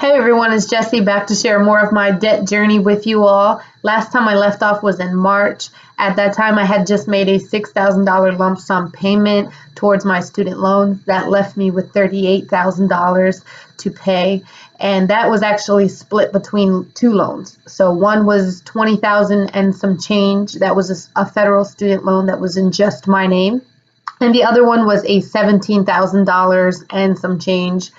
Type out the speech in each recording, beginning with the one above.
Hey everyone, it's Jessie back to share more of my debt journey with you all. Last time I left off was in March. At that time, I had just made a $6,000 lump sum payment towards my student loans. That left me with $38,000 to pay, and that was actually split between two loans. So one was $20,000 and some change. That was a federal student loan that was in just my name, and the other one was a $17,000 and some change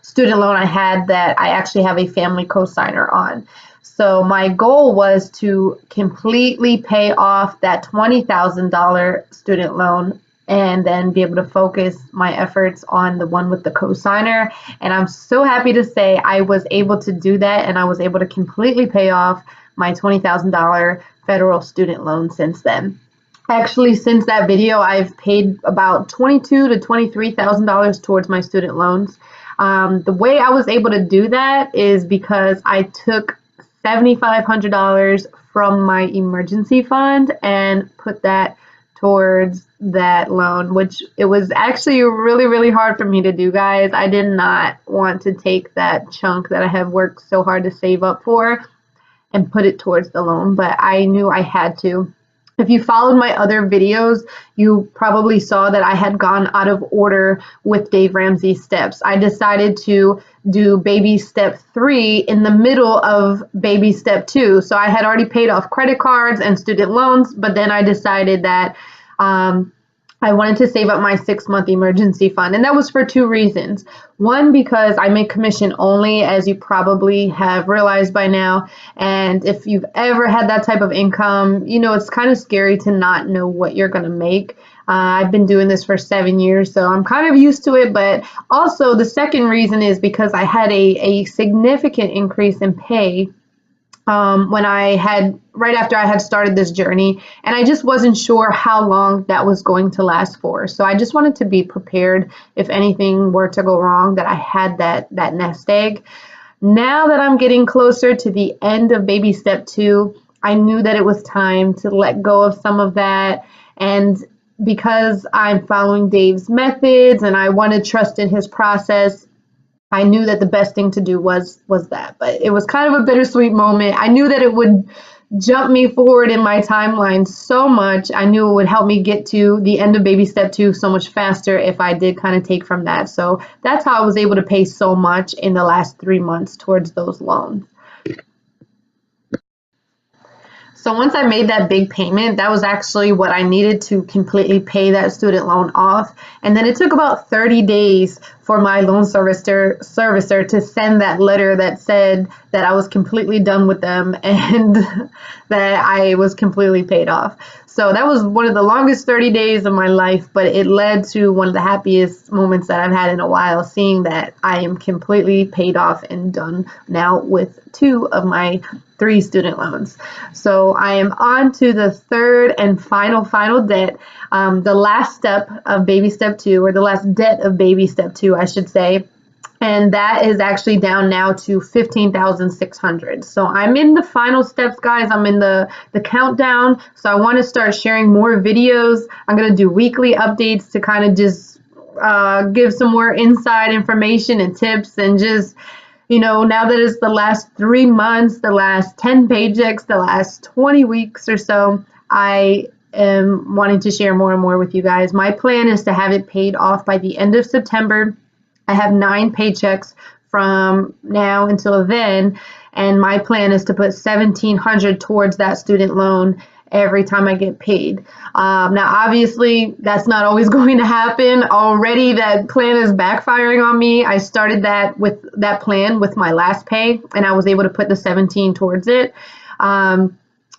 student loan I had that I actually have a family co-signer on. So my goal was to completely pay off that $20,000 student loan and then be able to focus my efforts on the one with the co-signer. And I'm so happy to say I was able to do that, and I was able to completely pay off my $20,000 federal student loan since then. Actually, since that video, I've paid about $22,000 to $23,000 towards my student loans. The way I was able to do that is because I took $7,500 from my emergency fund and put that towards that loan, which it was actually really, really hard for me to do, guys. I did not want to take that chunk that I have worked so hard to save up for and put it towards the loan, but I knew I had to. If you followed my other videos, you probably saw that I had gone out of order with Dave Ramsey's steps. I decided to do baby step 3 in the middle of baby step 2. So I had already paid off credit cards and student loans, but then I decided that I wanted to save up my 6-month emergency fund, and that was for 2 reasons. One, because I make commission only, as you probably have realized by now, and if you've ever had that type of income, you know it's kind of scary to not know what you're going to make. I've been doing this for 7 years, so I'm kind of used to it, but also the second reason is because I had a significant increase in pay right after I had started this journey, and I just wasn't sure how long that was going to last for. So I just wanted to be prepared if anything were to go wrong, that I had that nest egg. Now that I'm getting closer to the end of baby step 2, I knew that it was time to let go of some of that, and because I'm following Dave's methods and I want to trust in his process, I knew that the best thing to do was that. But it was kind of a bittersweet moment. I knew that it would jump me forward in my timeline so much. I knew it would help me get to the end of baby step 2 so much faster if I did kind of take from that. So that's how I was able to pay so much in the last 3 months towards those loans. So once I made that big payment, that was actually what I needed to completely pay that student loan off. And then it took about 30 days for my loan servicer to send that letter that said that I was completely done with them and that I was completely paid off. So that was one of the longest 30 days of my life, but it led to one of the happiest moments that I've had in a while, seeing that I am completely paid off and done now with 2 of my 3 student loans. So I am on to the third and final debt, the last step of baby step 2, or the last debt of baby step 2, I should say. And that is actually down now to $15,600. So I'm in the final steps, guys. I'm in the countdown. So I want to start sharing more videos. I'm going to do weekly updates to kind of just give some more inside information and tips, and just, you know, now that it's the last 3 months, the last 10 paychecks, the last 20 weeks or so, I am wanting to share more and more with you guys. My plan is to have it paid off by the end of September. I have 9 paychecks from now until then, and my plan is to put $1,700 towards that student loan every time I get paid. Now, obviously, that's not always going to happen. Already, that plan is backfiring on me. I started that plan with my last pay, and I was able to put the 17 towards it.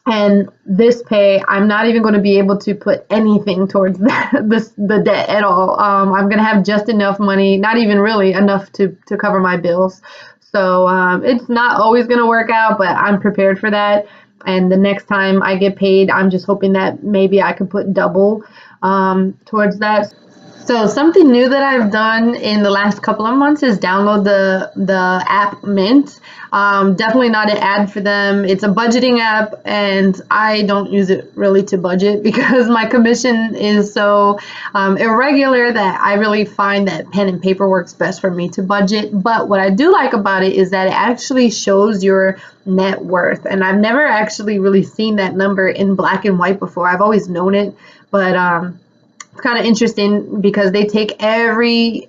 And this pay, I'm not even going to be able to put anything towards the debt at all. I'm going to have just enough money, not even really enough to cover my bills. So it's not always going to work out, but I'm prepared for that. And the next time I get paid, I'm just hoping that maybe I can put double towards that. So something new that I've done in the last couple of months is download the app Mint. Definitely not an ad for them. It's a budgeting app, and I don't use it really to budget because my commission is so irregular that I really find that pen and paper works best for me to budget. But what I do like about it is that it actually shows your net worth, and I've never actually really seen that number in black and white before. I've always known it, but it's kind of interesting because they take every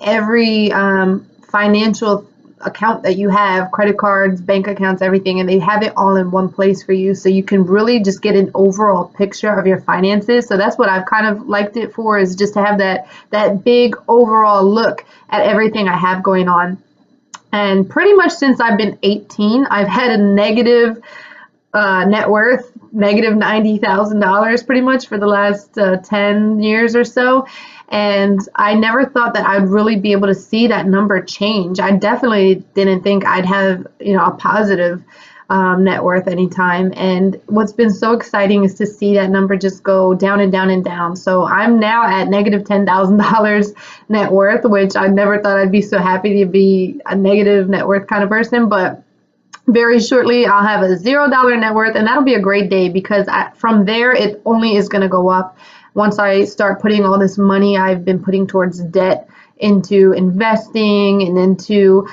financial account that you have, credit cards, bank accounts, everything, and they have it all in one place for you, so you can really just get an overall picture of your finances. So that's what I've kind of liked it for, is just to have that big overall look at everything I have going on. And pretty much since I've been 18, I've had a negative net worth, negative $90,000 pretty much for the last 10 years or so. And I never thought that I'd really be able to see that number change. I definitely didn't think I'd have, a positive net worth anytime. And what's been so exciting is to see that number just go down and down and down. So I'm now at negative $10,000 net worth, which I never thought I'd be so happy to be a negative net worth kind of person. But very shortly, I'll have a $0 net worth, and that'll be a great day because from there, it only is going to go up once I start putting all this money I've been putting towards debt into investing and into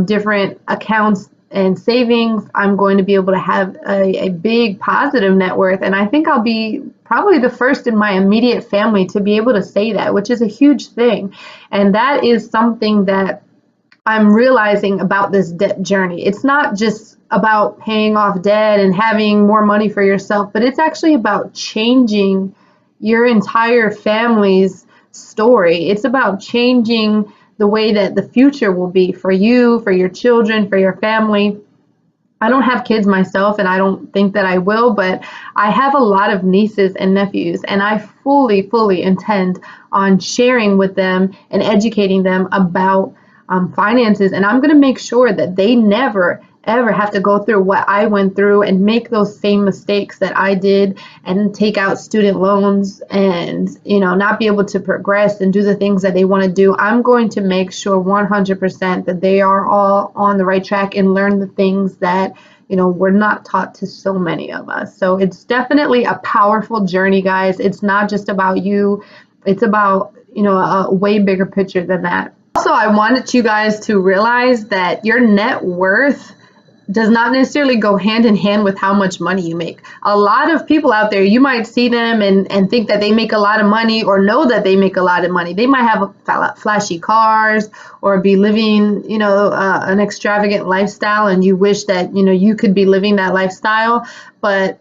different accounts and savings. I'm going to be able to have a big positive net worth, and I think I'll be probably the first in my immediate family to be able to say that, which is a huge thing. And that is something that I'm realizing about this debt journey. It's not just about paying off debt and having more money for yourself, but it's actually about changing your entire family's story. It's about changing the way that the future will be for you, for your children, for your family. I don't have kids myself, and I don't think that I will, but I have a lot of nieces and nephews, and I fully intend on sharing with them and educating them about finances. And I'm going to make sure that they never ever have to go through what I went through and make those same mistakes that I did and take out student loans and not be able to progress and do the things that they want to do. I'm going to make sure 100% that they are all on the right track and learn the things that were not taught to so many of us. So it's definitely a powerful journey, guys. It's not just about you. It's about a way bigger picture than that. Also, I wanted you guys to realize that your net worth does not necessarily go hand in hand with how much money you make. A lot of people out there, you might see them and think that they make a lot of money or know that they make a lot of money. They might have flashy cars or be living, an extravagant lifestyle, and you wish that, you could be living that lifestyle. But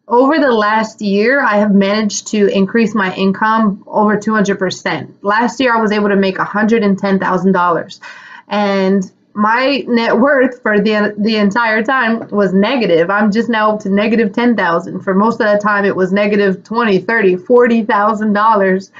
over the last year, I have managed to increase my income over 200%. Last year, I was able to make $110,000. And my net worth for the entire time was negative. I'm just now up to negative 10,000. For most of the time, it was negative 20, 30, $40,000.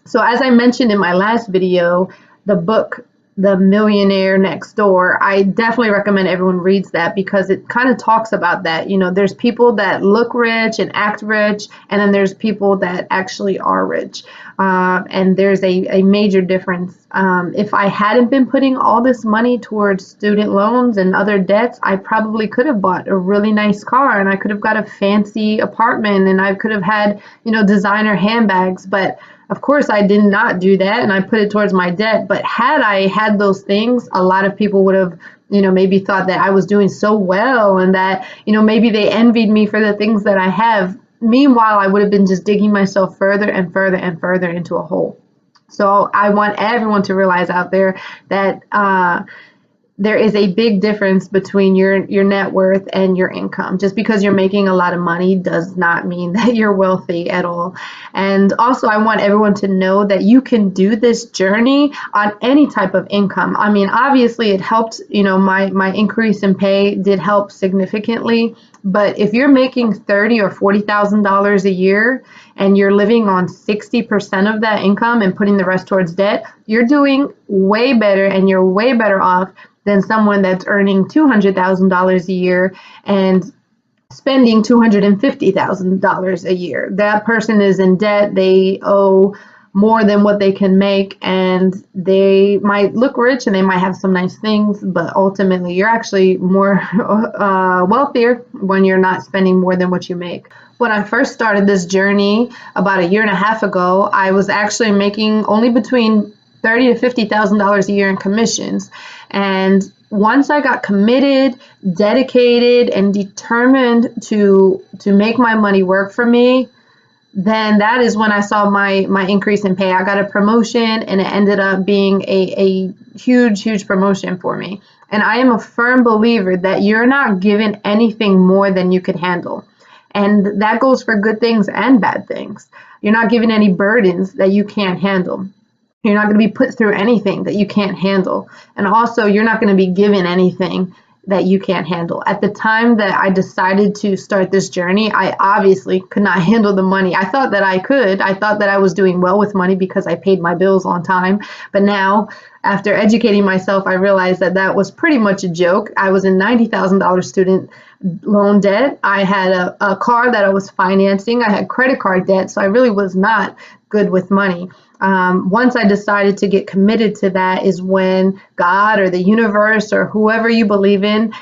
So as I mentioned in my last video, the book, The Millionaire Next Door, I definitely recommend everyone reads that because it kind of talks about that. There's people that look rich and act rich, and then there's people that actually are rich. And there's a major difference. If I hadn't been putting all this money towards student loans and other debts, I probably could have bought a really nice car, and I could have got a fancy apartment, and I could have had, designer handbags. But of course, I did not do that, and I put it towards my debt. But had I had those things, a lot of people would have, maybe thought that I was doing so well and that, maybe they envied me for the things that I have. Meanwhile, I would have been just digging myself further and further and further into a hole. So I want everyone to realize out there that there is a big difference between your net worth and your income. Just because you're making a lot of money does not mean that you're wealthy at all. And also, I want everyone to know that you can do this journey on any type of income. I mean, obviously it helped, my increase in pay did help significantly. But if you're making $30,000 or $40,000 a year and you're living on 60% of that income and putting the rest towards debt, you're doing way better, and you're way better off than someone that's earning $200,000 a year and spending $250,000 a year. That person is in debt. They owe more than what they can make, and they might look rich and they might have some nice things, but ultimately you're actually more wealthier when you're not spending more than what you make. When I first started this journey about a year and a half ago, I was actually making only between $30,000 to $50,000 a year in commissions. And once I got committed, dedicated, and determined to make my money work for me, then that is when I saw my increase in pay. I got a promotion, and it ended up being a huge promotion for me. And I am a firm believer that you're not given anything more than you could handle. And that goes for good things and bad things. You're not given any burdens that you can't handle. You're not going to be put through anything that you can't handle. And also, you're not going to be given anything that you can't handle. At the time that I decided to start this journey, I obviously could not handle the money. I thought that I could. I thought that I was doing well with money because I paid my bills on time. But now, after educating myself, I realized that that was pretty much a joke. I was in $90,000 student loan debt. I had a car that I was financing. I had credit card debt. So I really was not good with money. Once I decided to get committed to that is when God or the universe or whoever you believe in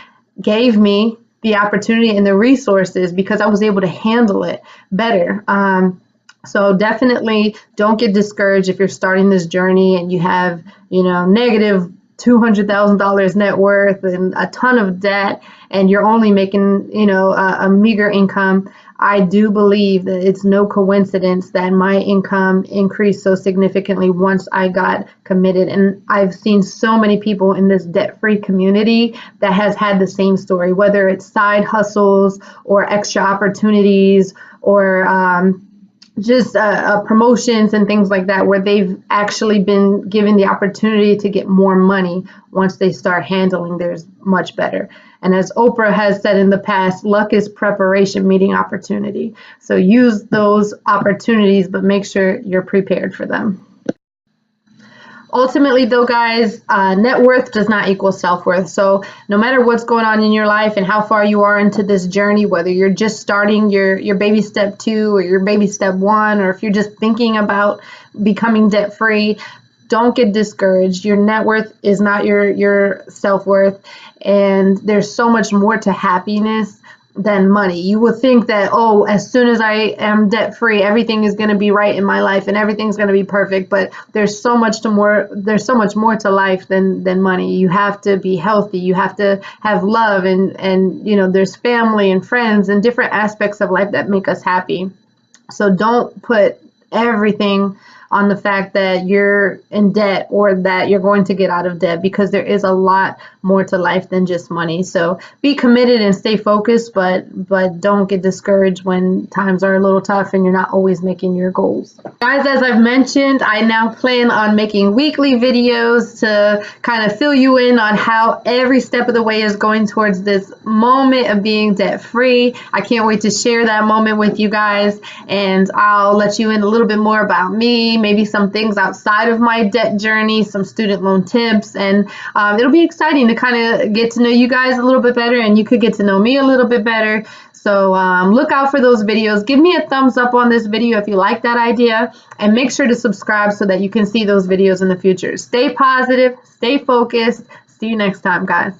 gave me the opportunity and the resources, because I was able to handle it better. So definitely don't get discouraged if you're starting this journey and you have, negative $200,000 net worth and a ton of debt, and you're only making, a meager income. I do believe that it's no coincidence that my income increased so significantly once I got committed. And I've seen so many people in this debt-free community that has had the same story, whether it's side hustles or extra opportunities or just promotions and things like that, where they've actually been given the opportunity to get more money once they start handling theirs much better. And as Oprah has said in the past, luck is preparation meeting opportunity. So use those opportunities, but make sure you're prepared for them. Ultimately, though, guys, net worth does not equal self-worth. So no matter what's going on in your life and how far you are into this journey, whether you're just starting your baby step 2 or your baby step 1, or if you're just thinking about becoming debt-free, don't get discouraged. Your net worth is not your self-worth. And there's so much more to happiness than money. You would think that, as soon as I am debt free, everything is going to be right in my life and everything's going to be perfect. But there's so much more to life than money. You have to be healthy. You have to have love, and there's family and friends and different aspects of life that make us happy. So don't put everything on the fact that you're in debt or that you're going to get out of debt, because there is a lot more to life than just money. So be committed and stay focused, but don't get discouraged when times are a little tough and you're not always making your goals. Guys, as I've mentioned, I now plan on making weekly videos to kind of fill you in on how every step of the way is going towards this moment of being debt free. I can't wait to share that moment with you guys, and I'll let you in a little bit more about me, maybe some things outside of my debt journey, some student loan tips, and it'll be exciting to kind of get to know you guys a little bit better, and you could get to know me a little bit better. So look out for those videos. Give me a thumbs up on this video if you like that idea, and make sure to subscribe so that you can see those videos in the future. Stay positive, stay focused. See you next time, guys.